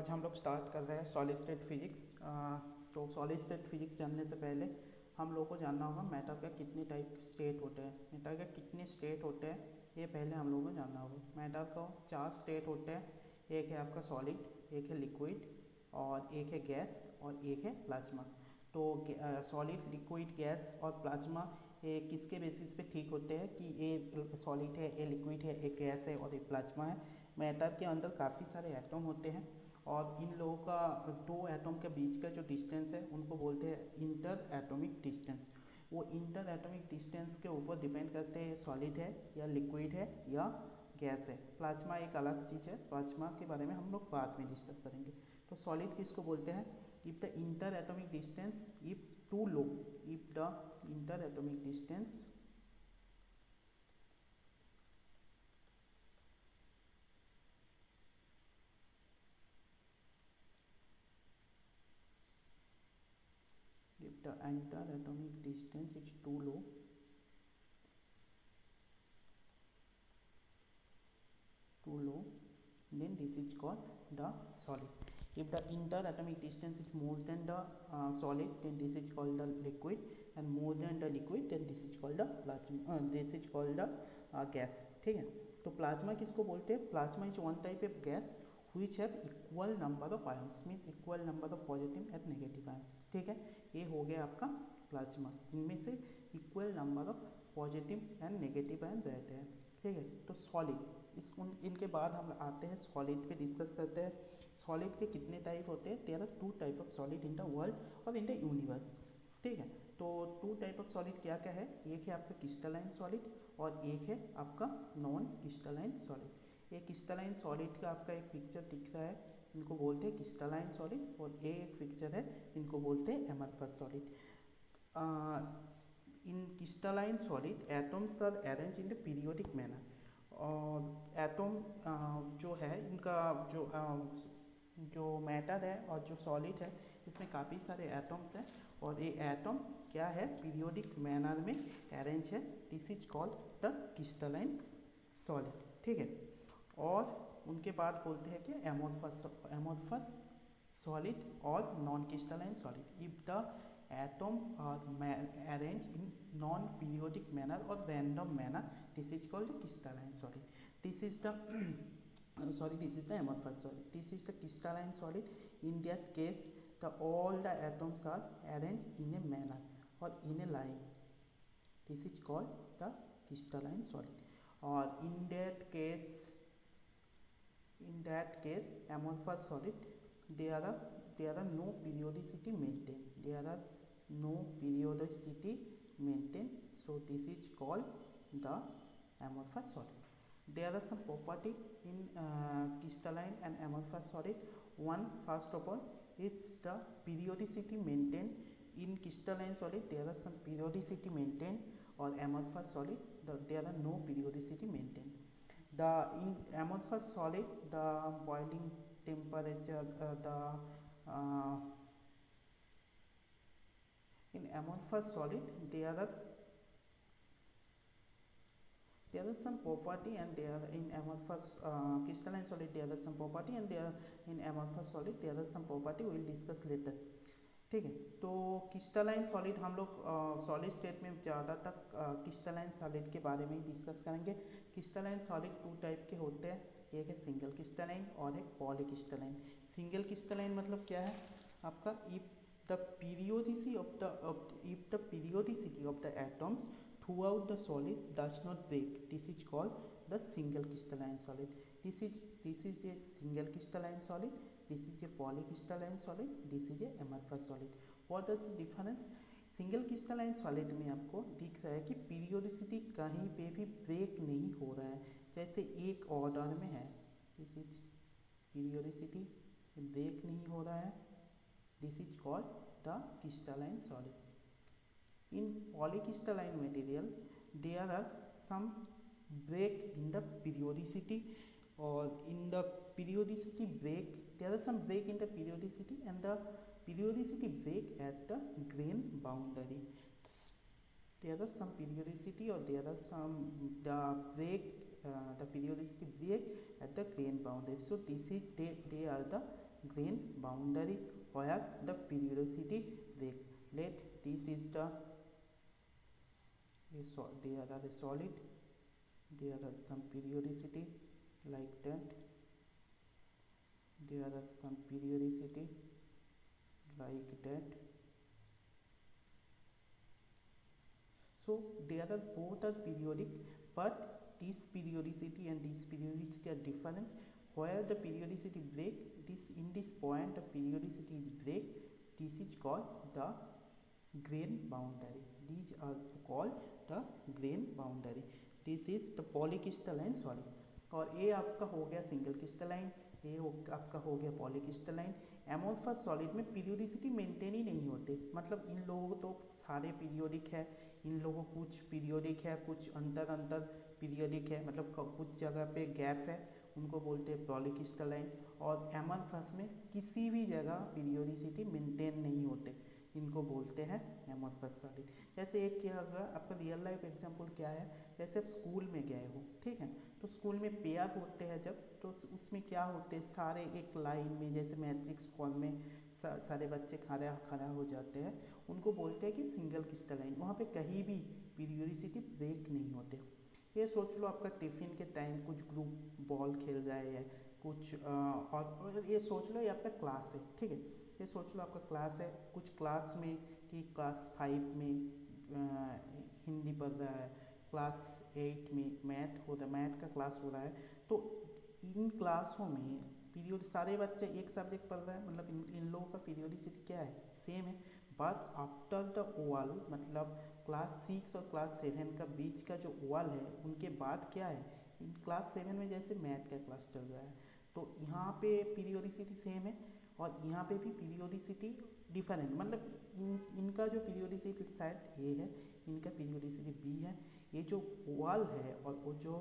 आज हम लोग स्टार्ट कर रहे हैं सॉलिड स्टेट फिजिक्स। तो सॉलिड स्टेट फिजिक्स जानने से पहले हम लोग को जानना होगा मैटर का कितने टाइप स्टेट होते हैं, मैटर के कितने स्टेट होते हैं, ये पहले हम लोग को जानना होगा। मैटर का 4 स्टेट होते हैं, एक है आपका सॉलिड, एक है लिक्विड और एक है गैस और एक है प्लाज्मा। तो सॉलिड, लिक्विड, गैस और प्लाज्मा ये किसके बेसिस पे ठीक होते हैं कि ये सॉलिड है, ये लिक्विड है, एक गैस है और एक प्लाज्मा है। मैटर के अंदर काफ़ी सारे एटम होते हैं और इन लोगों का दो एटम के बीच का जो डिस्टेंस है उनको बोलते हैं इंटर एटॉमिक डिस्टेंस। वो इंटर एटॉमिक डिस्टेंस के ऊपर डिपेंड करते हैं सॉलिड है या लिक्विड है या गैस है। प्लाज्मा एक अलग चीज़ है, प्लाज्मा के बारे में हम लोग बाद में डिस्कस करेंगे। तो सॉलिड किसको बोलते हैं? If the inter atomic distance if to low, if the inter atomic distance if the interatomic distance is too low, then this is called the solid. If the interatomic distance is more than the solid, then this is called the liquid, and more than the liquid, then this is called the plasma, this is called the gas. ठीक है, तो plasma किसको बोलते हैं? Plasma is one type of gas which have equal number of ions, means equal number of positive and negative ions. ठीक है, ये हो गया आपका प्लाज्मा, इनमें से equal number of positive and negative ion रहते हैं। ठीक है, तो सॉलिड इनके बाद हम आते हैं सॉलिड पे डिस्कस करते हैं। सॉलिड के कितने टाइप होते हैं? There are 2 type of solid in the world और इन द यूनिवर्स। ठीक है, तो 2 टाइप ऑफ सॉलिड क्या क्या है? एक है आपका क्रिस्टलाइन सॉलिड और एक है आपका नॉन क्रिस्टलाइन सॉलिड। एक क्रिस्टलाइन सॉलिड का आपका एक पिक्चर दिख रहा है, इनको बोलते हैं क्रिस्टलाइन सॉलिड, और एक पिक्चर है, इनको बोलते हैं amorphous solid. In crystalline solid atoms are arrange in the periodic manner. और एटम जो है इनका जो मैटर है और जो सॉलिड है इसमें काफ़ी सारे एटम्स हैं और ये एटम क्या है? पीरियोडिक मैनर में अरेंज है। This is called the crystalline solid. ठीक है, और उनके बाद बोलते हैं कि एमोर्फस सॉलिड और non crystalline solid. If the atom are arranged in non-periodic manner or random manner, this is called the crystalline solid. This is the this is the amorphous solid. This is the crystalline solid. In that case, all the atoms are arranged in a manner or in a line. This is called the crystalline solid. Or in that case, amorphous solid, there are no periodicity maintained. There are no periodicity maintained. So this is called the amorphous solid. There are some property in crystalline and amorphous solid. One, first of all, it's the periodicity maintained. In crystalline solid, there are some periodicity maintained, or amorphous solid, there are no periodicity maintained. In amorphous solid, the boiling temperature, in amorphous solid there are some property, and there in amorphous crystalline solid there are some property, and there in amorphous solid there are some property, we will discuss later. ठीक है, तो crystalline solid हम लोग solid state में ज़्यादातर crystalline solid के बारे में ही डिस्कस करेंगे। क्रिस्टलाइन सॉलिड 2 टाइप के होते हैं, एक है सिंगल क्रिस्टलाइन और एक पॉलीक्रिस्टलाइन। सिंगल क्रिस्टलाइन मतलब क्या है आपका? If the periodicity of the atoms throughout the solid does not break, this is called the single crystalline solid. This is a single crystalline solid, this is a polycrystalline solid, this is a amorphous solid. What is the difference? Single crystalline solid में आपको दिख रहा है कि periodicity कहीं पे भी break नहीं हो रहा है, जैसे एक ऑर्डर में है। दिस इज पीरियोडिसिटी ब्रेक नहीं हो रहा है, this is called the crystalline solid. In polycrystalline material, there are some break in the periodicity, or in the periodicity break, there are some break in the periodicity, and the periodicity break at the grain boundary. There are some periodicity, or there are some the periodicity break at the grain boundary. So they are the grain boundary where the periodicity break. Let this is the there are the solid, there are some periodicity like that, there are some periodicity like that. So they are both are periodic, but this periodicity and this periodicity are different. Where the periodicity break, this in this point the periodicity is break, this is called the grain boundary. These are called the grain boundary. This is the polycrystalline solid. और ये आपका हो गया single crystalline, ये आपका हो गया polycrystalline. Amorphous solid में पीरियोडिसिटी मेंटेन ही नहीं होते, मतलब इन लोगों तो सारे पीरियोडिक है, इन लोगों कुछ पीरियोडिक है, कुछ अंतर अंतर पीरियोडिक है, मतलब कुछ जगह पे गैप है, उनको बोलते हैं पॉलीक्रिस्टलाइन। और एमोर्फस में किसी भी जगह पीरियोडिसिटी मेंटेन नहीं होते, इनको बोलते हैं एमोर्फस सॉलिड। जैसे एक क्या होगा आपका रियल लाइफ एग्जांपल क्या है, जैसे आप स्कूल में गए हो, ठीक है, तो स्कूल में पेयर होते हैं जब, तो उसमें क्या होते हैं सारे एक लाइन में जैसे मैट्रिक्स फॉर्म में सारे बच्चे खड़ा हो जाते हैं, उनको बोलते हैं कि सिंगल क्रिस्टलाइन। वहाँ पे कहीं भी पीरियोडिसिटी ब्रेक नहीं होते। ये सोच लो आपका टिफिन के टाइम कुछ ग्रुप बॉल खेल रहे हैं, कुछ और ये सोच लो ये आपका क्लास है, ठीक है, ये सोच लो आपका क्लास है, कुछ क्लास में कि क्लास 5 में हिंदी पढ़ रहा है, क्लास 8 में मैथ हो रहा है, मैथ का क्लास हो रहा है। तो इन क्लासों में पीरियड सारे बच्चे एक सब्जेक्ट पढ़ रहे हैं, मतलब इन लोगों का पीरियोडिसिटी क्या है, सेम है। बट आफ्टर द ओवल, मतलब क्लास 6 और क्लास 7 का बीच का जो ओवल है, उनके बाद क्या है, इन क्लास 7 में जैसे मैथ का क्लास चल रहा है, तो यहाँ पे पीरियोडिसिटी सेम है और यहाँ पे भी पीरियोडिसिटी डिफरेंट, मतलब इनका जो पीरियोडिसिटी शायद ए है, इनका पीरियोडिसिटी बी है। ये जो ओवल है और वो जो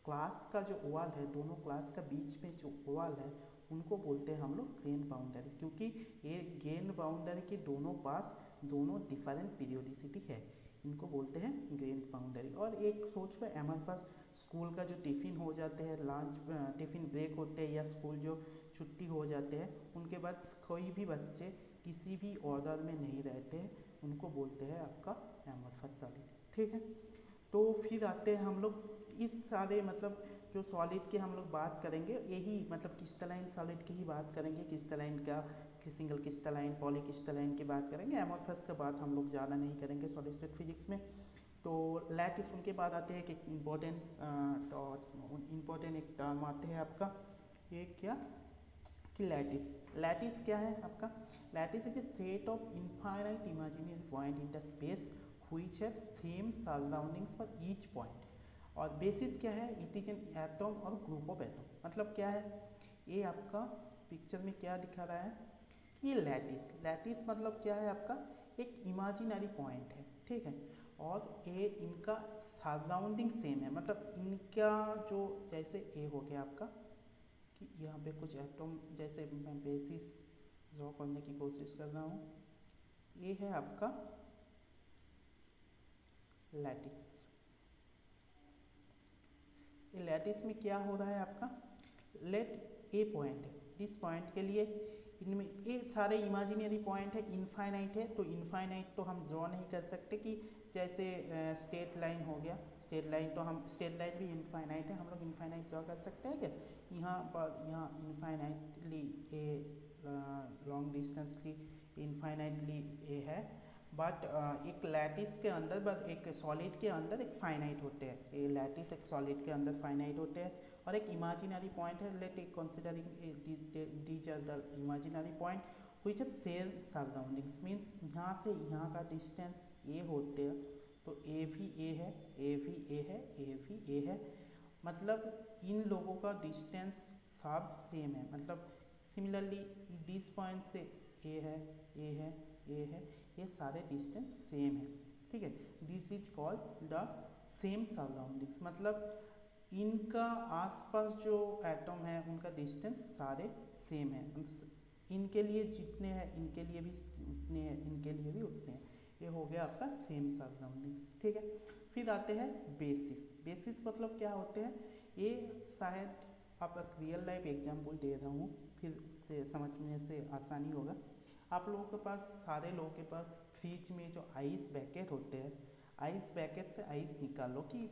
क्लास का जो ओवल है, दोनों क्लास का बीच में जो ओवल है, उनको बोलते हैं हम लोग ग्रेन बाउंड्री, क्योंकि ये ग्रेन बाउंड्री के दोनों पास दोनों डिफरेंट पीरियोडिसिटी है, इनको बोलते हैं ग्रेन बाउंड्री। और एक सोच लो हमारे पास स्कूल का जो टिफ़िन हो जाते हैं, लंच टिफ़िन ब्रेक होते हैं या स्कूल जो छुट्टी हो जाते हैं, उनके बाद कोई भी बच्चे किसी भी ऑर्डर में नहीं रहते हैं, उनको बोलते हैं आपका एमोर्फस सॉलिड, ठीक है। तो फिर आते हैं हम लोग इस सारे मतलब जो सॉलिड के हम लोग बात करेंगे, यही मतलब क्रिस्टलाइन सॉलिड की ही बात करेंगे, क्रिस्टलाइन का सिंगल क्रिस्टलाइन पॉलीक्रिस्टलाइन की बात करेंगे, एमोर्फस का बात हम लोग ज़्यादा नहीं करेंगे सॉलिड स्टेट फिजिक्स में। तो लैटिस उनके बाद आते हैं कि इम्पोर्टेंट एक टर्म आते हैं आपका, ये क्या कि लैटिस। लैटिस क्या है आपका, lattice is a set of infinite imaginary point in the space which have same surroundings for each point. और बेसिस क्या है, इट इज एन एटम और ग्रुप ऑफ एटम। मतलब क्या है, ये आपका पिक्चर में क्या दिखा रहा है कि ये लैटिस, लैटिस मतलब क्या है आपका एक इमेजिनरी पॉइंट है, ठीक है, और ये इनका सराउंडिंग सेम है, मतलब इनका जो जैसे ए हो गया आपका कि यहाँ पे कुछ एटम, जैसे मैं बेसिस ड्रॉ करने की कोशिश कर रहा हूँ, ये है आपका लैटिस। ये लैटिस में क्या हो रहा है आपका, लेट ए पॉइंट है, जिस पॉइंट के लिए इनमें ये सारे इमेजिनरी पॉइंट है, इनफाइनाइट है, तो इनफाइनाइट तो हम ड्रॉ नहीं कर सकते कि जैसे स्ट्रेट लाइन हो गया, स्ट्रेट लाइन तो हम स्ट्रेट लाइन भी इनफाइनाइट है, हम लोग इनफाइनाइट ड्रॉ कर सकते हैं क्या, यहाँ पर यहाँ इनफाइनाइटली ए लॉन्ग डिस्टेंसली इनफाइनाइटली ए है। बट एक लैटिस के अंदर, बस एक सॉलिड के अंदर एक फाइनाइट होते हैं, ये लैटिस एक सॉलिड के अंदर फाइनाइट होते हैं, और एक इमेजिनरी पॉइंट है, लेट एक considering these are the imaginary point which have same surroundings, means यहाँ से यहाँ का डिस्टेंस ए होते हैं, तो ए भी ए है, ए भी ए है, ए भी ए है, मतलब इन लोगों का डिस्टेंस सब सेम है, मतलब सिमिलरली दिस पॉइंट से ए है, ए है, ए है, ये सारे डिस्टेंस सेम है, ठीक है। This is called the same surroundings, मतलब इनका आसपास जो एटम है उनका डिस्टेंस सारे सेम है, इनके लिए जितने हैं इनके लिए भी उतने हैं, इनके लिए भी उतने हैं, ये हो गया आपका सेम सराउंडिंग्स, ठीक है। फिर आते हैं बेसिस। बेसिस मतलब क्या होते हैं, ये शायद आप एक रियल लाइफ एग्जाम्पल दे रहा हूँ, फिर से समझने से आसानी होगा। आप लोगों के पास, सारे लोगों के पास फ्रिज में जो आइस पैकेट होते हैं, आइस पैकेट से आइस निकालो कि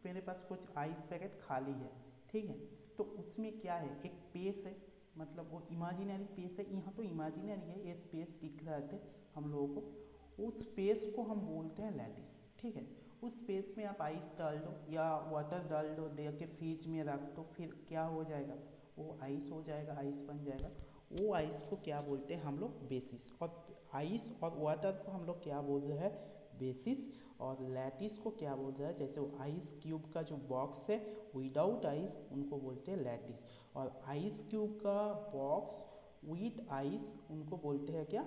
मेरे पास कुछ आइस पैकेट खाली है, ठीक है। तो उसमें क्या है, एक स्पेस है, मतलब वो इमेजिनरी स्पेस है, यहाँ तो इमेजिनरी है, ये स्पेस दिख रहा है हम लोगों को, उस स्पेस को हम बोलते हैं लैटिस, ठीक है। उस स्पेस में आप आइस डाल दो या वाटर डाल दो, दे के फ्रिज में रख दो, फिर क्या हो जाएगा, वो आइस हो जाएगा, आइस बन जाएगा। वो आइस को क्या बोलते हैं हम लोग, बेसिस। और आइस और वाटर को हम लोग क्या बोल रहे हैं, बेसिस। और लैटिस को क्या बोल रहा है, जैसे वो आइस क्यूब का जो बॉक्स है विदाउट आइस, उनको बोलते हैं लैटिस। और आइस क्यूब का बॉक्स विद आइस, उनको बोलते हैं क्या,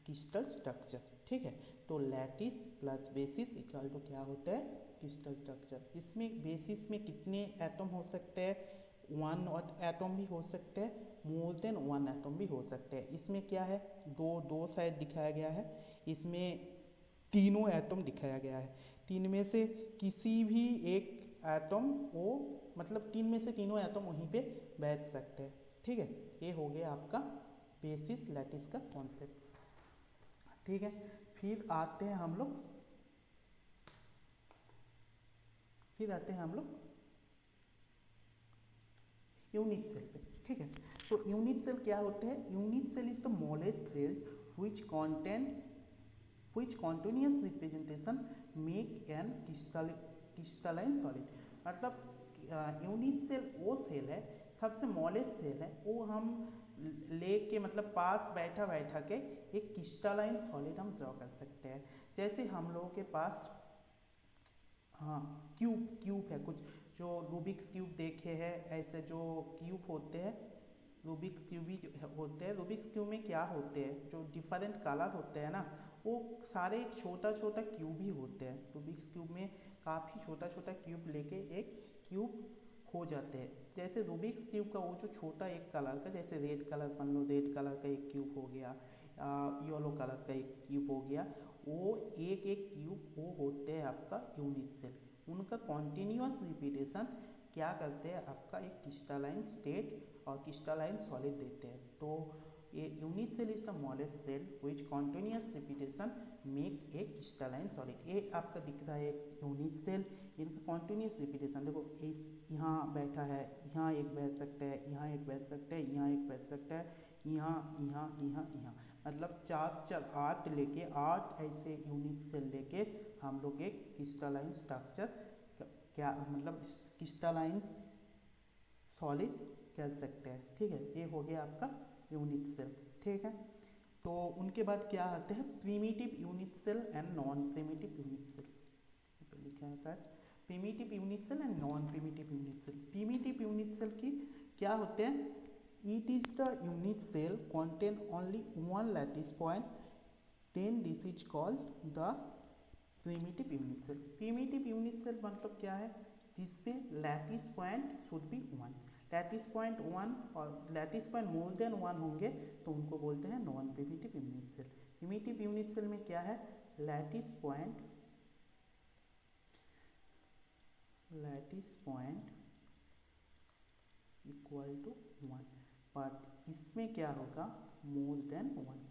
क्रिस्टल स्ट्रक्चर, ठीक है। तो lattice plus basis equal to क्या होता है, क्रिस्टल स्ट्रक्चर। इसमें बेसिस में कितने एटम हो सकते हैं, वन और एटम भी हो सकते हैं, मोर देन वन एटम भी हो सकते हैं। इसमें क्या है, दो दो साइड दिखाया गया है, इसमें तीनों एटम दिखाया गया है। तीन में से किसी भी एक एटम वो, मतलब तीन में से तीनों एटम वहीं पे बैठ सकते हैं, ठीक है। ये हो गया आपका बेसिस लैटिस का कॉन्सेप्ट, ठीक है। फिर आते हैं हम लोग यूनिट सेल पे, ठीक है। तो यूनिट सेल क्या होते हैं, unit cell is the smallest cell which contain which continuous representation make an crystalline solid। मतलब यूनिट सेल वो सेल है, सबसे स्मॉलेस्ट सेल है, वो हम लेके मतलब पास बैठा बैठा के एक क्रिस्टलाइन सॉलिड हम ड्रॉ कर सकते हैं। जैसे हम लोगों के पास, हाँ, क्यूब क्यूब है कुछ, जो रूबिक्स क्यूब देखे हैं, ऐसे जो क्यूब होते हैं, रूबिक्स क्यूब ही होते हैं। रूबिक्स क्यूब में क्या होते हैं, जो डिफरेंट कलर होते हैं ना, वो सारे छोटा छोटा क्यूब ही होते हैं। रूबिक्स क्यूब में काफ़ी छोटा छोटा क्यूब लेके एक क्यूब हो जाते हैं। जैसे रूबिक्स क्यूब का वो जो छोटा एक कलर का, जैसे रेड कलर मान लो, रेड कलर का एक क्यूब हो गया, येलो कलर का एक क्यूब हो गया, वो एक एक क्यूब वो होते हैं आपका यूनिट सेल। उनका कॉन्टिन्यूस रिपीटेशन क्या करते हैं, आपका एक क्रिस्टलाइन स्टेट और क्रिस्टलाइन सॉलिड देते हैं। तो ये unit cell is the smallest cell which continuous repetition make a crystalline solid. ये आपका दिख रहा है यूनिट सेल, इनका कॉन्टिन्यूस रिपीटेशन देखो, इस यहाँ बैठा है, यहाँ एक बैठ सकता है, यहाँ एक बैठ सकता है, यहाँ एक बैठ सकता है, यहाँ यहाँ यहाँ यहाँ, मतलब चार चार आठ लेके, आठ ऐसे यूनिट सेल लेके हम लोग एक क्रिस्टलाइन स्ट्रक्चर, क्या मतलब क्रिस्टलाइन सॉलिड कह सकते हैं, ठीक है। ये हो गया आपका यूनिट सेल, ठीक है। तो उनके बाद क्या आते हैं, primitive unit cell and non primitive unit cell. लिखा है शायद, primitive unit cell and non primitive unit cell. Primitive unit cell की क्या होते हैं, it is the unit cell contain only one lattice point, then this is called the primitive unit cell। primitive unit cell मतलब क्या है, जिसमें lattice point should be one, lattice point one और lattice point more than one होंगे तो उनको बोलते हैं non primitive unit cell. Primitive unit cell में क्या है, lattice point equal to one, but इसमें क्या होगा, मोर देन वन,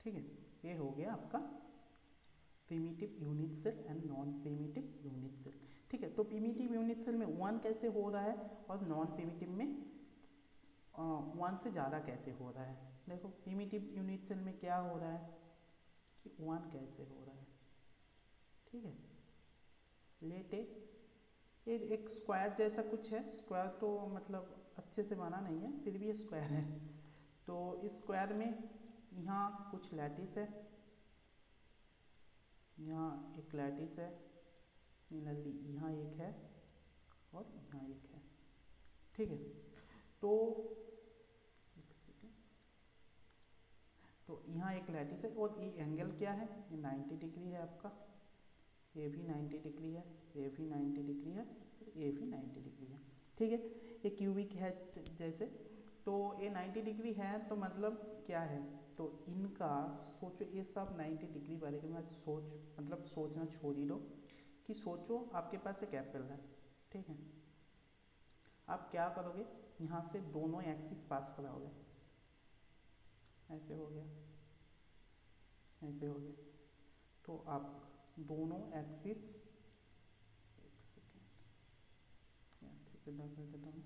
ठीक है। ये हो गया आपका primitive unit cell and non primitive unit cell, ठीक है। तो प्रिमिटिव यूनिट सेल में वन कैसे हो रहा है और नॉन प्रिमिटिव में वन से ज़्यादा कैसे हो रहा है। देखो प्रिमिटिव यूनिट सेल में क्या हो रहा है कि वन कैसे हो रहा है, ठीक है। लेटे एक स्क्वायर जैसा कुछ है, स्क्वायर तो मतलब अच्छे से बना नहीं है, फिर भी ये स्क्वायर है। तो इस स्क्वायर में यहाँ कुछ लैटिस है, यहाँ एक लैटिस है, सिमिलरली यहाँ एक है और यहाँ एक है, ठीक है। तो यहाँ एक लैटिस है और ये एंगल क्या है, ये 90 डिग्री है आपका, ये भी 90 डिग्री है, ये भी 90 डिग्री है, ये भी 90 डिग्री है, ठीक है। ये क्यूबिक है जैसे, तो ये 90 डिग्री है तो मतलब क्या है तो इनका सोचो, ये सब 90 डिग्री बारे में सोचना छोड़ ही दो, कि सोचो आपके पास एक एप्पल है, ठीक है। आप क्या करोगे, यहाँ से दोनों एक्सिस पास कराओगे, ऐसे हो गया, ऐसे हो गया। तो आप दोनों एक्सिस, एक सेकेंड अच्छे से ड्रा कर देता हूँ।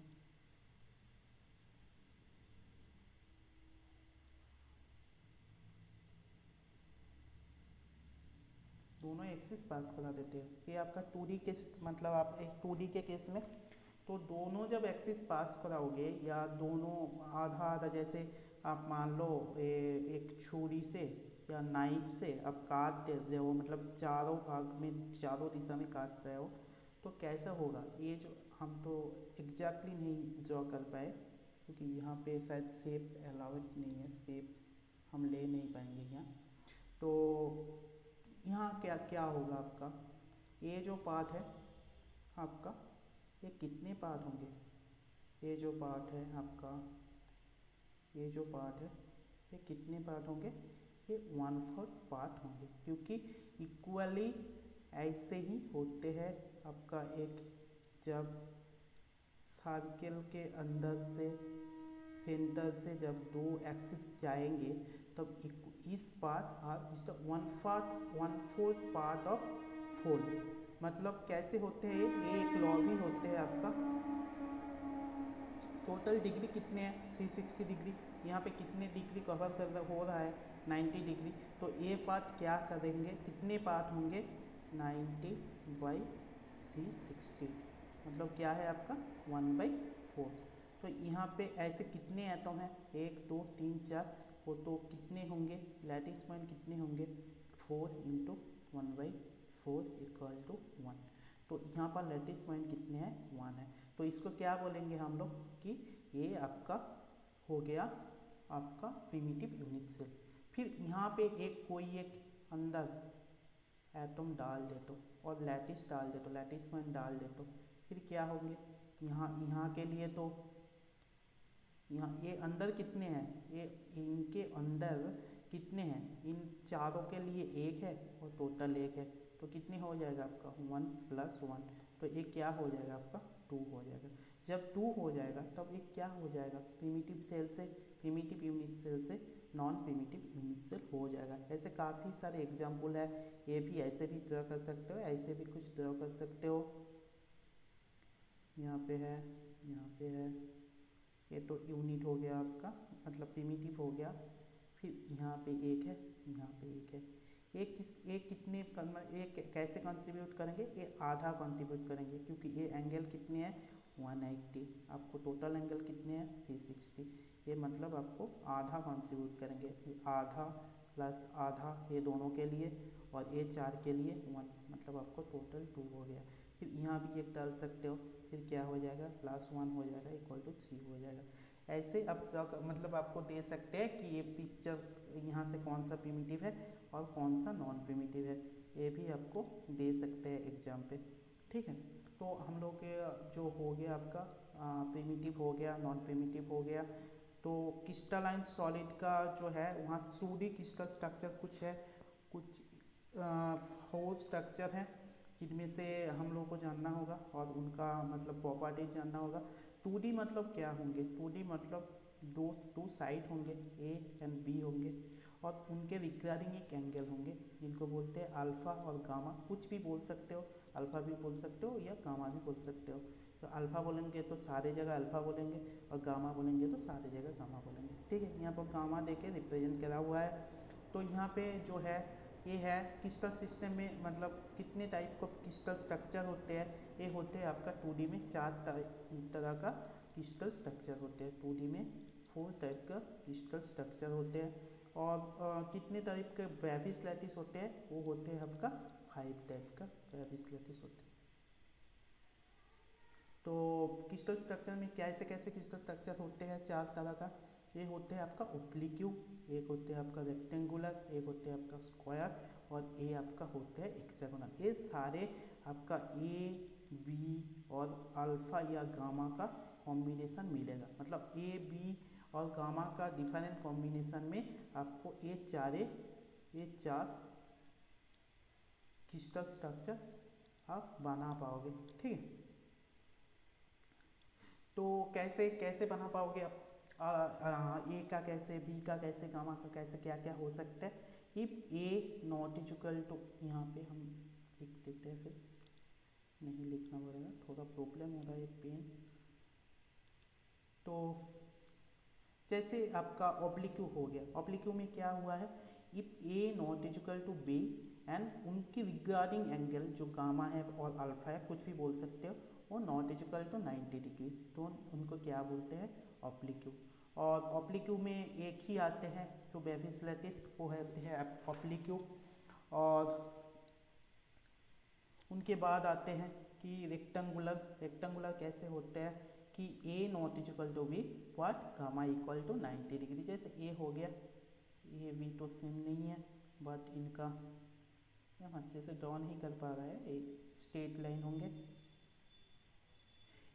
दोनों एक्सिस पास करा देते हैं, ये आपका 2D केस, मतलब आप एक 2D के केस में, तो दोनों जब एक्सिस पास कराओगे या दोनों आधा आधा, जैसे आप मान लो एक छुरी से या नाइफ से आप काट रहे हो, मतलब चारों भाग में चारों दिशा में काट रहे हो, तो कैसा होगा ये, जो हम तो एग्जैक्टली नहीं ड्रॉ कर पाए, क्योंकि यहाँ पे शायद शेप अलाउड नहीं है, शेप हम ले नहीं पाएंगे यहाँ। तो यहाँ क्या क्या होगा आपका, ये जो पार्ट है आपका, ये कितने पार्ट होंगे, ये जो पार्ट है आपका, ये जो पार्ट है, ये कितने पार्ट होंगे, ये 1/4 पार्ट होंगे, क्योंकि इक्वली ऐसे ही होते हैं आपका एक, जब सर्किल के अंदर से सेंटर से जब दो एक्सिस जाएंगे, तब इस पार्ट और इस 1/4 पार्ट ऑफ फोल, मतलब कैसे होते हैं ये एक लॉ भी होते हैं आपका। टोटल डिग्री कितने हैं, 360 डिग्री, यहाँ पे कितने डिग्री कवर कर हो रहा है, 90 डिग्री, तो ये पार्ट क्या करेंगे, कितने पार्ट होंगे, 90/360, मतलब क्या है आपका 1/4। तो यहाँ पे ऐसे कितने एटम हैं, 1 2 3 4, वो तो कितने होंगे, लैटिस पॉइंट कितने होंगे, 4 × 1/4 = 1। तो यहाँ पर लैटिस पॉइंट कितने हैं, 1 है। तो इसको क्या बोलेंगे हम लोग, कि ये आपका हो गया आपका प्रिमिटिव यूनिट सेल। फिर यहाँ पे एक कोई एक अंदर एटम डाल दे तो, और लैटिस डाल दे तो, लैटिस पॉइंट डाल दे तो, फिर क्या होंगे, यहाँ के लिए तो यहाँ ये अंदर कितने हैं, ये इनके अंदर कितने हैं, इन चारों के लिए 1 है और टोटल 1 है, तो कितने हो जाएगा आपका 1 + 1, तो ये क्या हो जाएगा आपका 2 हो जाएगा। जब 2 हो जाएगा तब ये क्या हो जाएगा, प्रिमिटिव सेल से, प्रिमिटिव यूनिट सेल से नॉन प्रिमिटिव यूनिट सेल हो जाएगा। ऐसे काफ़ी सारे एग्जाम्पल है, ये भी ऐसे भी ड्रा कर सकते हो, ऐसे भी कुछ ड्रा कर सकते हो। यहाँ पे है, यहाँ पे है, ये तो यूनिट हो गया आपका, मतलब प्रिमिटिव हो गया। फिर यहाँ पे 1 है, यहाँ पे 1 है, एक कितने एक कैसे कंट्रीब्यूट करेंगे, ये आधा कंट्रीब्यूट करेंगे, क्योंकि ये एंगल कितने हैं 180, आपको टोटल एंगल कितने हैं 360, ये मतलब आपको आधा कंट्रीब्यूट करेंगे, आधा प्लस आधा ये दोनों के लिए, और ये 4 के लिए 1, मतलब आपको टोटल 2 हो गया। फिर यहाँ भी एक डाल सकते हो, फिर क्या हो जाएगा +1 हो जाएगा = 3 हो जाएगा। ऐसे अब मतलब आपको दे सकते हैं कि ये पिक्चर यहाँ से कौन सा प्रिमिटिव है और कौन सा नॉन प्रिमिटिव है, ये भी आपको दे सकते हैं एग्जाम पे, ठीक है। तो हम लोग के जो हो गया आपका प्रिमिटिव हो गया, नॉन प्रिमिटिव हो गया। तो क्रिस्टलाइन सॉलिड का जो है वहाँ 2D क्रिस्टल स्ट्रक्चर कुछ है, कुछ फोर स्ट्रक्चर हैं, जिनमें से हम लोग को जानना होगा और उनका मतलब प्रॉपर्टीज जानना होगा। 2D मतलब क्या होंगे, 2D मतलब दो साइड होंगे, ए एंड बी होंगे, और उनके रिगार्डिंग एक एंगल होंगे, जिनको बोलते हैं अल्फ़ा और गामा, कुछ भी बोल सकते हो, अल्फ़ा भी बोल सकते हो या गामा भी बोल सकते हो। तो अल्फ़ा बोलेंगे तो सारे जगह अल्फ़ा बोलेंगे, और गामा बोलेंगे तो सारे जगह गामा बोलेंगे, ठीक है। यहाँ पर गामा देके रिप्रेजेंट करा हुआ है। तो यहाँ पे जो है ये है क्रिस्टल सिस्टम में, मतलब कितने टाइप का क्रिस्टल स्ट्रक्चर होते हैं, ये होते हैं आपका 2D में 4 तरह का क्रिस्टल स्ट्रक्चर होते हैं, 2D में 4 टाइप का क्रिस्टल स्ट्रक्चर होते हैं। और कितने टाइप के ब्रेविस लैटिस होते हैं, वो होते हैं आपका 5 टाइप का ब्रेविस लैटिस होते हैं। तो क्रिस्टल स्ट्रक्चर में कैसे कैसे क्रिस्टल स्ट्रक्चर होते हैं, 4 तरह का, ये होते हैं आपका ओब्लिक्यू, एक होते हैं आपका रेक्टेंगुलर, एक होते हैं आपका स्क्वायर, और ये आपका होते हैं हेक्सागोनल। ये सारे आपका ए बी और अल्फा या गामा का कॉम्बिनेशन मिलेगा, मतलब ए बी और गामा का डिफरेंट कॉम्बिनेशन में आपको ये चार क्रिस्टल स्ट्रक्चर आप बना पाओगे। ठीक है, तो कैसे कैसे बना पाओगे आप? ए का कैसे, बी का कैसे, गामा का कैसे, क्या क्या हो सकता है। If a not is equal to, यहाँ पे हम लिख देते हैं, फिर नहीं लिखना पड़ेगा, थोड़ा प्रॉब्लम हो रहा है पेन। तो जैसे आपका ऑब्लिक्यू हो गया, ऑब्लिक्यू में क्या हुआ है, if a not is equal to b and उनकी रिगार्डिंग एंगल जो गामा है और अल्फा है, कुछ भी बोल सकते हो, वो not is equal to 90 degree, तो उनको क्या बोलते हैं, ऑब्लिक्यू। और ऑब्लिक्यू में एक ही आते हैं जो बेविस लैटिस, वो है ऑब्लिक्यू। और उनके बाद आते हैं कि रेक्टेंगुलर। रेक्टेंगुलर कैसे होते हैं कि a not is equal to b what, gamma equal to 90 degree. जैसे ए हो गया, ए बी तो सेम नहीं है, बट इनका हम अच्छे से ड्रॉ नहीं कर पा रहे हैं, एक स्ट्रेट लाइन होंगे।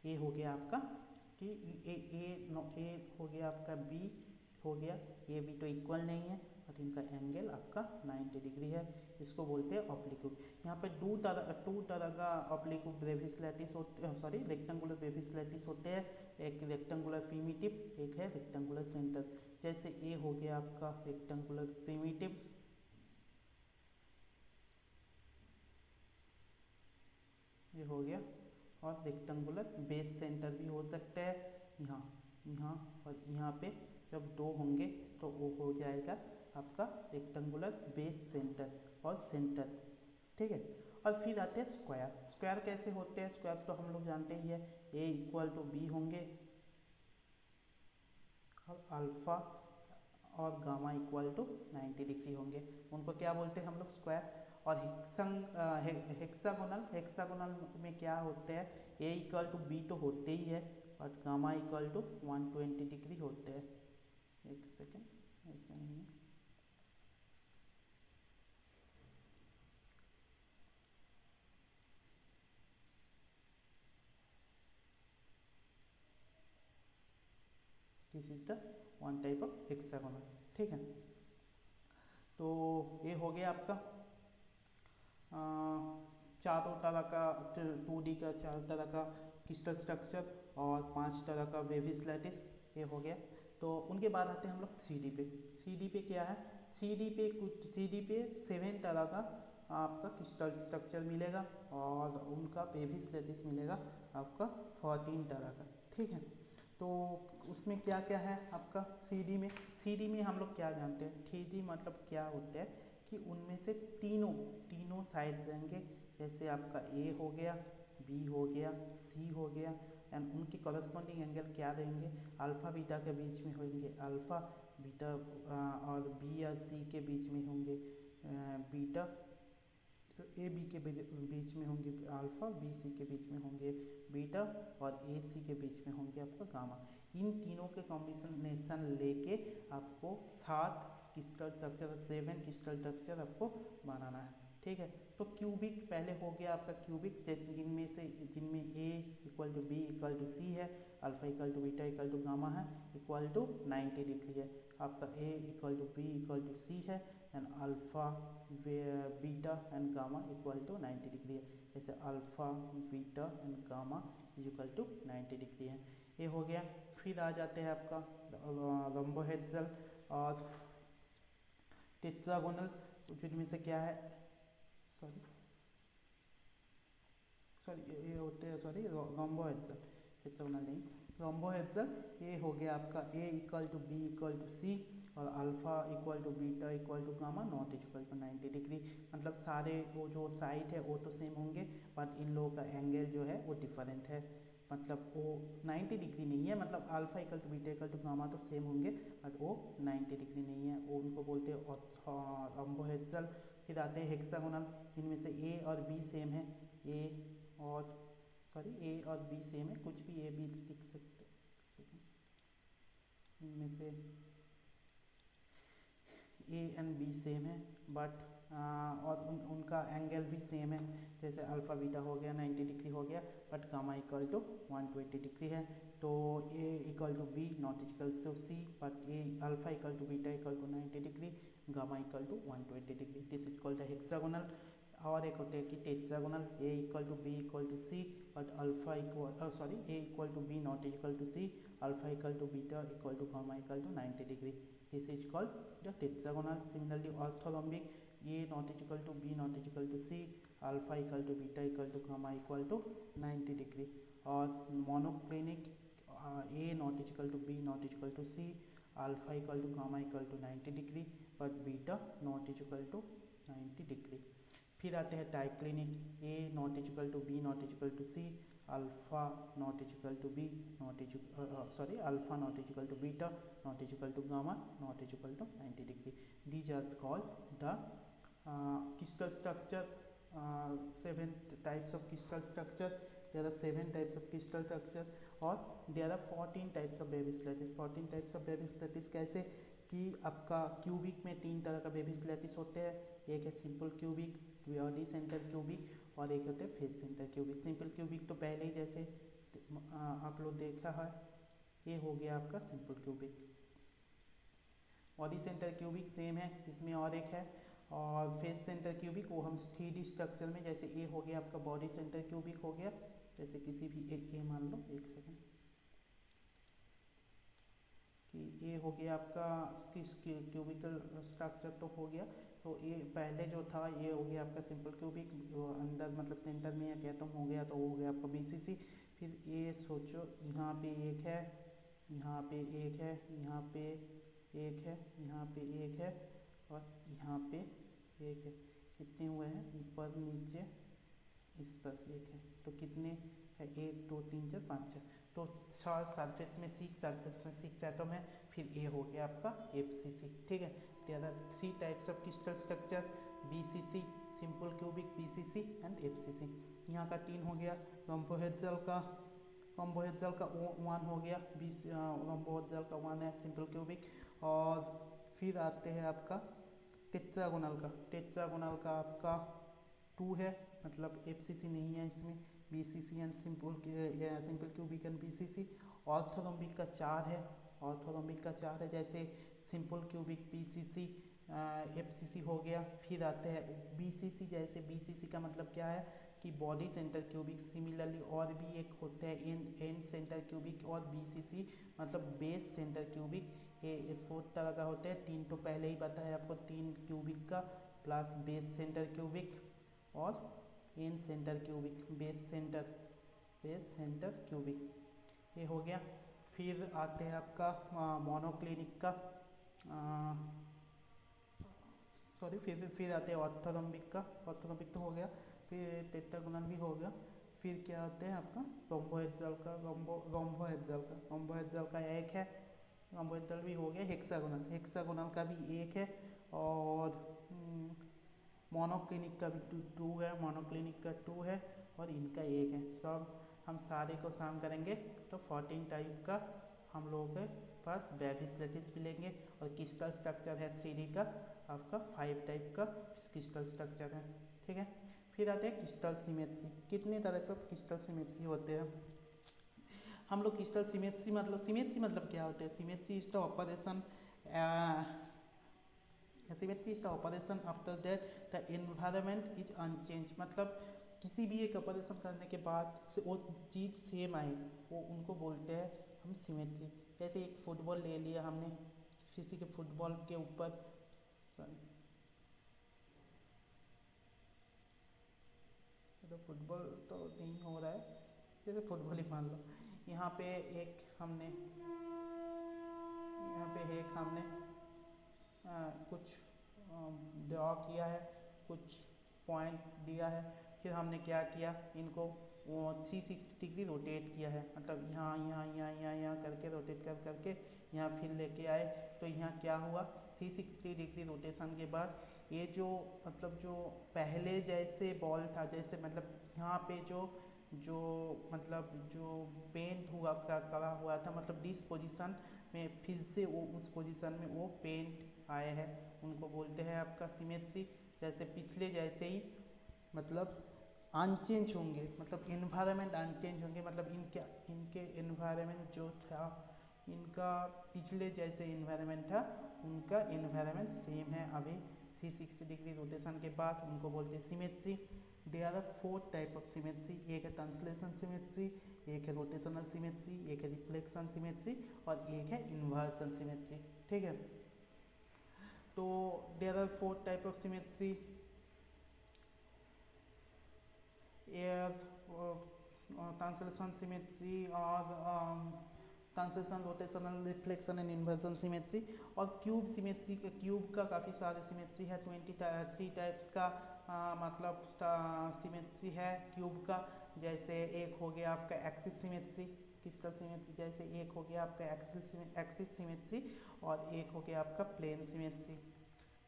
ए हो गया आपका कि ए हो गया आपका, बी हो गया, ए बी तो इक्वल नहीं है और इनका एंगल आपका 90 डिग्री है, इसको बोलते हैं ऑब्लिक्यू। यहाँ पे टू तरह का ऑब्लिक्यू ब्रेविस लैटिस होते, सॉरी रेक्टेंगुलर ब्रेविस लैटिस होते हैं। एक रेक्टेंगुलर प्रिमिटिव, एक है रेक्टेंगुलर सेंटर। जैसे ए हो गया आपका रेक्टेंगुलर प्रिमिटिव, ये हो गया, और रेक्टेंगुलर बेस सेंटर भी हो सकता है, यहाँ यहाँ और यहाँ पे जब दो होंगे तो वो हो जाएगा आपका रेक्टेंगुलर बेस सेंटर और सेंटर। ठीक है, और फिर आते हैं स्क्वायर। स्क्वायर कैसे होते हैं, स्क्वायर तो हम लोग जानते ही है, ए इक्वल टू बी होंगे और अल्फा और गामा इक्वल टू 90 डिग्री होंगे, उनको क्या बोलते हैं हम लोग, स्क्वायर। और हेक्सागोनल में क्या होते हैं, ए इक्वल टू बी तो होते ही है और गामा इक्वल टू 120 डिग्री होते हैं। एक सेकेंड, ऐसा नहीं है, this is the one type of hexagonal. ठीक है, तो ये हो गया आपका चारों तरह का 2D का, चार तरह का क्रिस्टल स्ट्रक्चर और 5 तरह का वेविस लैटिस, ये हो गया। तो उनके बाद आते हैं हम लोग 3D पे। 3D पे क्या है, 3D पे 7 तरह का आपका क्रिस्टल स्ट्रक्चर मिलेगा और उनका वेविस लैटिस मिलेगा आपका 14 तरह का। ठीक है, तो उसमें क्या क्या है आपका 3D में हम लोग क्या जानते हैं, 3D मतलब क्या होता है कि उनमें से तीनों साइड रहेंगे। जैसे आपका ए हो गया, बी हो गया, सी हो गया, एंड उनके कॉरस्पॉन्डिंग एंगल क्या रहेंगे, अल्फा बीटा के बीच में होंगे अल्फा, बीटा और बी या सी के बीच में होंगे बीटा, तो ए बी के बीच में होंगे अल्फा, बी सी के बीच में होंगे बीटा और ए सी के बीच में होंगे आपका गामा। इन तीनों के कॉम्बिनेशन लेके आपको 7 क्रिस्टल स्ट्रक्चर, 7 क्रिस्टल स्ट्रक्चर आपको बनाना है। ठीक है, तो क्यूबिक पहले हो गया आपका क्यूबिक, जिनमें a equal to b equal to c है, alpha equal to beta equal to gamma है, इक्वल टू 90 डिग्री है। आपका a equal to b equal to c है and alpha beta and gamma equal to 90 degree है। जैसे alpha beta and gamma equal to 90 degree है, ये हो गया। फिर आ जाते हैं आपका रोम्बोहेड्रल और टेट्रागोनल, जिनमें से क्या है, सॉरी ये होते हैं, सॉरी रोम्बोहेड्रल, टेट्रागोनल नहीं, रोम्बोहेड्रल। ये हो गया आपका a equal to b equal to c और alpha equal to beta equal to gamma not equal to 90 degree. मतलब सारे वो जो साइड है वो तो सेम होंगे, बट इन लोगों का एंगल जो है वो डिफरेंट है, मतलब वो 90 डिग्री नहीं है, मतलब alpha equal to beta equal to gamma तो सेम होंगे बट वो 90 डिग्री नहीं है, वो उनको बोलते हैं रोम्बोहेड्रल। फिर आते हैं हेक्सागोनल, इनमें से ए और बी सेम है, ए और सॉरी ए और बी सेम है, कुछ भी ए बी लिख सकते हैं, इनमें से ए एंड बी सेम है, बट और उनका एंगल भी सेम है, जैसे अल्फ़ा बीटा हो गया 90 डिग्री हो गया, but gamma equal to 120 degree है। तो a equal to b not equal to c, but a alpha equal to beta equal to 90 degree, gamma equal to 120 degree. This is called hexagonal. और एक होते हैं कि tetragonal, a equal to b equal to c, but alpha equal sorry a equal to b not equal to c, alpha equal to beta equal to gamma equal to 90 degree. This is called the tetragonal. Similarly orthorhombic, a not equal to b not equal to c, alpha equal to beta equal to gamma equal to 90 degree. और monoclinic, a not equal to b not equal to c, alpha equal to gamma equal to 90 degree, but beta not equal to 90 degree. फिर आते हैं triclinic, a not equal to b not equal to c, alpha not equal to b not sorry alpha not equal to beta not equal to gamma not equal to 90 degree. These are called the crystal structure. 7 types of crystal structure. There are 7 types of crystal structure और there are 14 types of Babis lattice. 14 types of Babis lattice कैसे कि आपका cubic में 3 तरह का Babis lattice होते हैं। एक है simple cubic, body centre cubic, और एक होते हैं face centre cubic. Simple cubic तो पहले ही जैसे आप लोग देखा है, ये हो गया आपका simple cubic. Body centre cubic same है, इसमें और एक है। और फेस सेंटर क्यूबिक वो हम 3D स्ट्रक्चर में, जैसे ए हो गया आपका बॉडी सेंटर क्यूबिक हो गया, जैसे किसी भी एक ए मान लो, एक सेकेंड, कि ए हो गया आपका क्यूबिकल स्ट्रक्चर तो हो गया। तो ये पहले जो था ये हो गया आपका सिंपल क्यूबिक, जो अंदर मतलब सेंटर में एक एटम हो गया तो वो हो गया आपका BCC। फिर ये सोचो यहाँ पे एक है, यहाँ पे एक है, यहाँ पे एक है, यहाँ पे एक है, और यहाँ पे एक है। कितने हुए हैं ऊपर नीचे, इस पर एक है, तो कितने है 1 2 3 4 5 6। तो 6 सरफेस में 6 एटम है। फिर ए हो गया आपका FCC। ठीक है, there are 3 types of crystal structure, BCC, simple cubic, BCC and FCC। यहाँ का 3 हो गया। रोम्बोहेड्रल का 1 हो गया, रोम्बोहेड्रल का 1 है सिंपल क्यूबिक। और फिर आते हैं आपका टेट्रागोनल का आपका 2 है, मतलब FCC नहीं है इसमें, BCC and simple cubic and BCC। Orthorhombic का 4 है, जैसे सिंपल क्यूबिक, BCC, FCC हो गया। फिर आते हैं BCC, जैसे BCC का मतलब क्या है कि बॉडी सेंटर क्यूबिक। सिमिलरली और भी एक होता है एंड सेंटर क्यूबिक, और BCC मतलब बेस सेंटर क्यूबिक। ये 4 तरह का होता है। 3 तो पहले ही बताया आपको, 3 क्यूबिक का प्लस बेस सेंटर क्यूबिक और end centre cubic, base centre cubic, ये हो गया। फिर आते हैं आपका मोनोक्लिनिक का, सॉरी फिर आते हैं ऑर्थोरोम्बिक तो हो गया। फिर टेट्रागोनल भी हो गया। फिर क्या आते हैं आपका रोम्बोहेड्रल का एक है, रोम्बोहेड्रल भी हो गया। हेक्सागोनल का भी एक है। और मोनोक्लिनिक का भी 2 है, और इनका एक है। सब हम सारे को शाम करेंगे तो 14 टाइप का हम लोगों के पास बेबिस लेटिस मिलेंगे। और क्रिस्टल स्ट्रक्चर है 3D का आपका 5 टाइप का क्रिस्टल स्ट्रक्चर है। ठीक है, फिर आते हैं क्रिस्टल सिमेट्री। कितने तरह का क्रिस्टल सिमेट्री होते हैं हम लोग? क्रिस्टल सिमेट्री मतलब क्या होता है? Symmetry is the operation after that the environment is unchange. मतलब किसी भी एक ऑपरेशन करने के बाद से वो चीज़ सेम आए, वो उनको बोलते हैं हम सिमेट्री। जैसे एक फुटबॉल ले लिया हमने, किसी के फुटबॉल के ऊपर, तो फुटबॉल तो नहीं हो रहा है, जैसे फुटबॉल ही मान लो। यहाँ पे एक हमने कुछ ड्रॉ किया है, कुछ पॉइंट दिया है। फिर हमने क्या किया, इनको 360 डिग्री रोटेट किया है, मतलब यहाँ करके रोटेट करके यहाँ फिर लेके आए। तो यहाँ क्या हुआ, 360 डिग्री रोटेशन के बाद ये जो मतलब जो पहले जैसे बॉल था, जैसे मतलब यहाँ पे जो पेंट हुआ करा हुआ था, मतलब जिस पोजीशन में फिर से वो उस पोजीशन में वो पेंट आए हैं, उनको बोलते हैं आपका सिमेट्री। जैसे पिछले जैसे ही मतलब अनचेंज होंगे, मतलब इन्वायरमेंट अनचेंज होंगे, मतलब इनके इन्वायरमेंट जो था, इनका पिछले जैसे इन्वायरमेंट था उनका इन्वायरमेंट सेम है अभी 360 डिग्री रोटेशन के बाद, उनको बोलते हैं symmetry. There are 4 type of symmetry, एक है ट्रांसलेशन सिमेट्री, एक है रोटेशनल सिमेट्री, एक है रिफ्लेक्शन सिमेट्री और एक है इन्वर्सन सिमेट्री। ठीक है, तो there are 4 type of symmetry, air translation symmetry और translation rotational reflection and inversion symmetry. और क्यूब सिमेट्री, क्यूब का काफ़ी सारे सिमेट्री है, 23 टाइप्स का मतलब सिमेट्री है क्यूब का। जैसे एक हो गया आपका एक्सिस सिमेट्री, क्रिस्टल सिमेट्री, जैसे एक हो गया आपका एक्सिस सिमेट्री और एक हो गया आपका प्लेन सिमेट्री।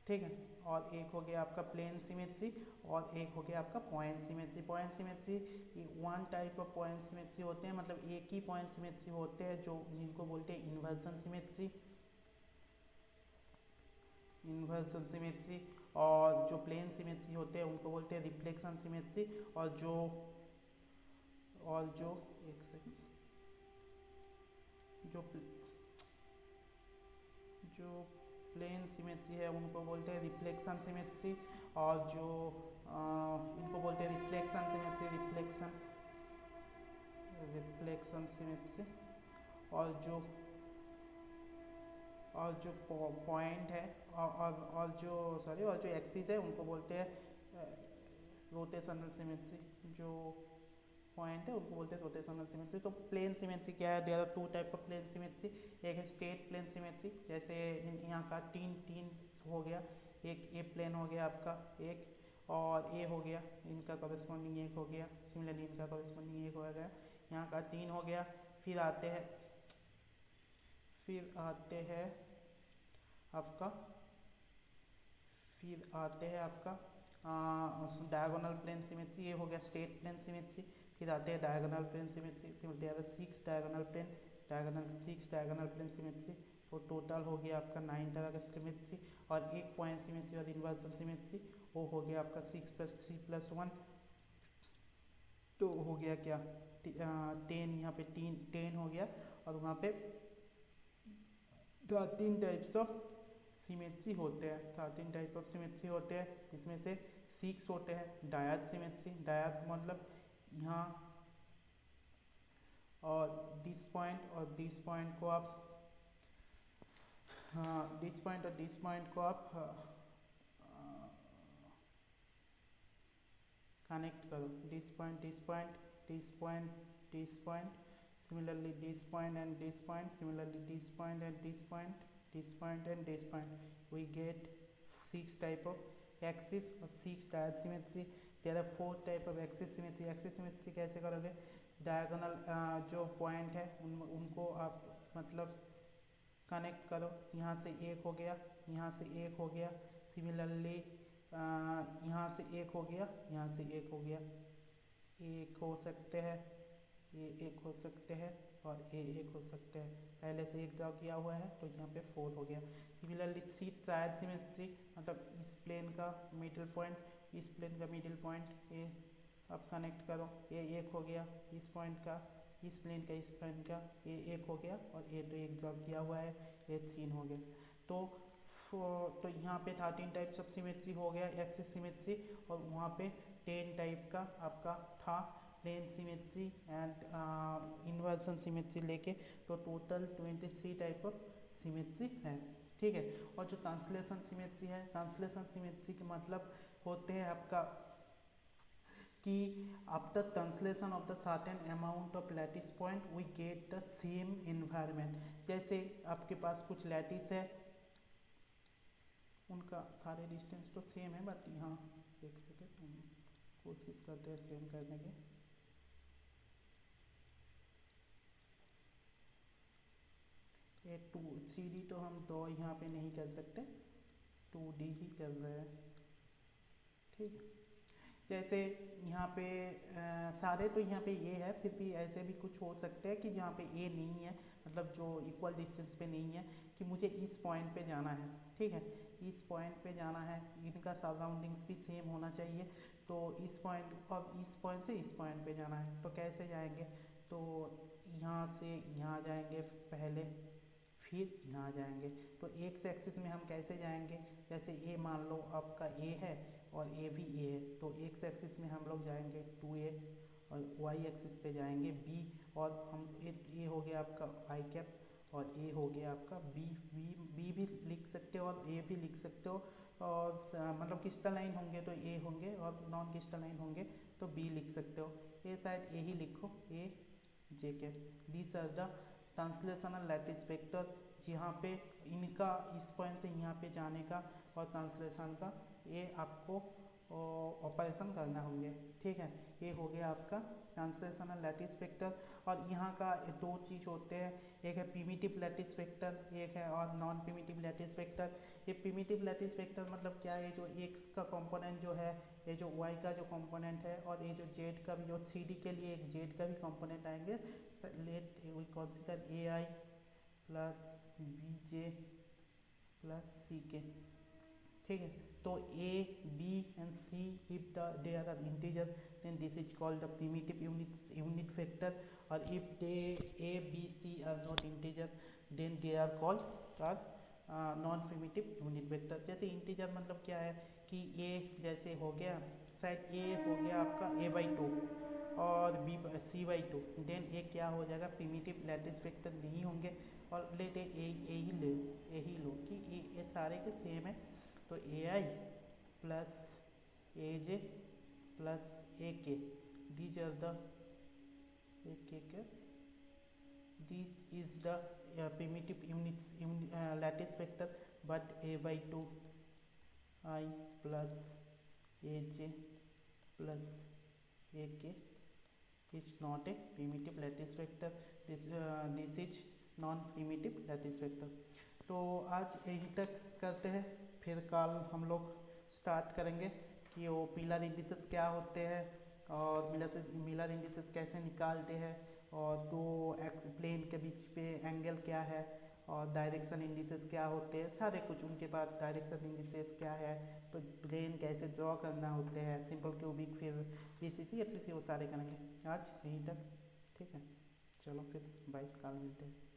ठीक है, और एक हो गया आपका प्लेन सिमेट्री और एक हो गया आपका point symmetry. Point symmetry one type of point symmetry होते हैं, मतलब एक ही पॉइंट सिमेट्री होते हैं जो जिनको बोलते हैं इन्वर्सन सिमेट्री। इन्वर्सन सिमेट्री और जो प्लेन सिमेट्री होते हैं उनको बोलते हैं रिफ्लेक्शन सिमेट्री। और जो एक सेकंड, जो जो प्लेन सिमेट्री है उनको बोलते हैं रिफ्लेक्शन सिमेट्री। और जो इनको बोलते हैं रिफ्लेक्शन सिमेट्री, रिफ्लेक्शन सिमेट्री। और जो पॉइंट है और जो सॉरी और जो एक्सिस है उनको बोलते हैं रोटेशनल सिमेट्री। जो पॉइंट है उनको बोलते हैं रोटेशनल सिमेट्री। तो प्लेन सिमेट्री क्या है, there are 2 type of plane symmetry. एक है स्ट्रेट प्लेन सिमेट्री, जैसे यहाँ का तीन हो गया, एक ए प्लेन हो गया आपका एक, और ए हो गया, इनका कॉरेस्पॉन्डिंग एक हो गया, सिमिलरली इनका कॉरेस्पॉन्डिंग एक हो गया, यहाँ का 3 हो गया। फिर आते हैं आपका डायगोनल प्लेन सिमेट्री, ये हो गया स्ट्रेट प्लेन सिमेट्री। फिर आते हैं diagonal plane symmetry, there are 6 diagonal plane symmetry. तो टोटल हो गया आपका 9 तरह का सिमेट्री। और एक पॉइंट सिमेट्री और इन्वर्सन सिमेट्री, वो हो गया आपका 6 + 3 + 1, तो हो गया क्या 10, यहाँ पे 10 हो गया। और वहाँ पे 13 टाइप्स ऑफ सिमेट्री होते हैं, 13 टाइप ऑफ सिमेट्री होते हैं, जिसमें से 6 होते हैं डायट सिमेट्री। डायट मतलब यहाँ और दिस पॉइंट को आप कनेक्ट करो, this point, similarly this point and this point, similarly this point and this point, this point and this point, we get 6 type of axis और 6 diagonal symmetry. there are 4 type of axis symmetry. axis symmetry कैसे करोगे, diagonal जो point है उनको आप मतलब connect करो, यहाँ से एक हो गया, यहाँ से एक हो गया, सिमिलरली यहाँ से एक हो गया, यहाँ से एक हो गया, एक हो सकते हैं, ये एक हो सकते हैं और ये एक हो सकते हैं। पहले से एक ड्रॉ किया हुआ है तो यहाँ पे 4 हो गया। सिमिलरली 3 ट्रायड सिमेट्री, मतलब इस प्लेन का मिडिल पॉइंट, इस प्लेन का मिडिल पॉइंट, ये अब कनेक्ट करो, ये एक हो गया, इस पॉइंट का, इस प्लेन का, इस पॉइंट का, ये एक हो गया और ये तो एक ड्रॉ किया हुआ है, ये 3 हो गया। तो यहाँ पे 13 टाइप्स ऑफ सिमेट्री हो गया एक्सिस सिमेट्री, और वहाँ पे 10 टाइप का आपका था plane symmetry and inversion symmetry लेके, तो टोटल 23 टाइप ऑफ सिमेट्री है। ठीक है, और जो ट्रांसलेशन सिमेट्री है, ट्रांसलेशन सिमेट्री के मतलब होते हैं आपका कि after translation of the certain amount of lattice point we get the same environment. जैसे आपके पास कुछ लैटिस है, उनका सारे डिस्टेंस तो सेम है, बट यहाँ एक सेकेंड हम कोशिश करते हैं सेम करने की। ये 3D तो हम ड्रॉ यहाँ पे नहीं कर सकते, 2D ही कर रहे हैं। ठीक, जैसे यहाँ पे सारे तो यहाँ पे ये है, फिर भी ऐसे भी कुछ हो सकते हैं कि जहाँ पे ए नहीं है, मतलब जो इक्वल डिस्टेंस पे नहीं है, कि मुझे इस पॉइंट पे जाना है, ठीक है, इस पॉइंट पे जाना है, इनका सराउंडिंग्स भी सेम होना चाहिए। तो इस पॉइंट और इस पॉइंट से इस पॉइंट पे जाना है, तो कैसे जाएंगे? तो यहाँ से यहाँ जाएंगे पहले, फिर यहाँ जाएंगे। तो एक्स एक्सिस में हम कैसे जाएंगे? जैसे ए मान लो आपका ए है और ए भी ए है, तो एक्स एक्सिस में हम लोग जाएंगे 2a, और वाई एक्सिस पे जाएंगे b, और हम ए हो गया आपका आई कैप, और ए हो गया आपका बी। बी भी लिख सकते हो और ए भी लिख सकते हो, और मतलब क्रिस्टलाइन होंगे तो ए होंगे, और नॉन क्रिस्टलाइन होंगे तो बी लिख सकते हो। ए शायद ए ही लिखो, A J K. This are the translational lattice vector, जहाँ पे इनका इस पॉइंट से यहाँ पे जाने का और ट्रांसलेशन का ये आपको ऑपरेशन करना होंगे, ठीक है। ये हो गया आपका ट्रांसलेशनल लैटिस वेक्टर। और यहाँ का दो चीज़ होते हैं, एक है प्रिमिटिव लैटिस वेक्टर, एक है और नॉन प्रिमिटिव लैटिस वेक्टर। ये प्रिमिटिव लैटिस वेक्टर मतलब क्या है? जो एक्स का कंपोनेंट जो है, ये जो वाई का जो कंपोनेंट है, और ये जो जेड का भी, जो सी डी के लिए एक जेड का भी कंपोनेंट आएंगे, let we consider a i plus b j plus c k, ठीक है। तो a b and c, if they are integer, then this is called the primitive unit vector. और if they a b c are not integer, then they are called are non primitive unit vector. जैसे integer मतलब क्या है कि ए जैसे हो गया, शायद ए हो गया आपका a/2 और बी c/2, देन ए क्या हो जाएगा? प्रिमिटिव लैटिस वेक्टर नहीं होंगे। और लेट ए ए ही लो कि ये सारे के सेम है, तो ए i plus A J plus ए के, दीज आर द ए के, this is the primitive units lattice vector, but a/2 I plus aj plus ak is not a primitive lattice vector. This is non primitive lattice vector. तो आज यहीं तक करते हैं, फिर कल हम लोग स्टार्ट करेंगे कि वो मिलर इंडिसेस क्या होते हैं, और मिलर इंडिसेस कैसे निकालते हैं, और दो प्लेन के बीच पे एंगल क्या है, और डायरेक्शन इंडिसेस क्या होते हैं, सारे कुछ उनके पास डायरेक्शन इंडिसेस क्या है, तो प्लेन कैसे ड्रॉ करना होते हैं, सिंपल क्यूबिक, फिर पीसीसी एफसीसी, वो सारे करेंगे आज यहीं तक, ठीक है। चलो फिर बाय, कल मिलते हैं।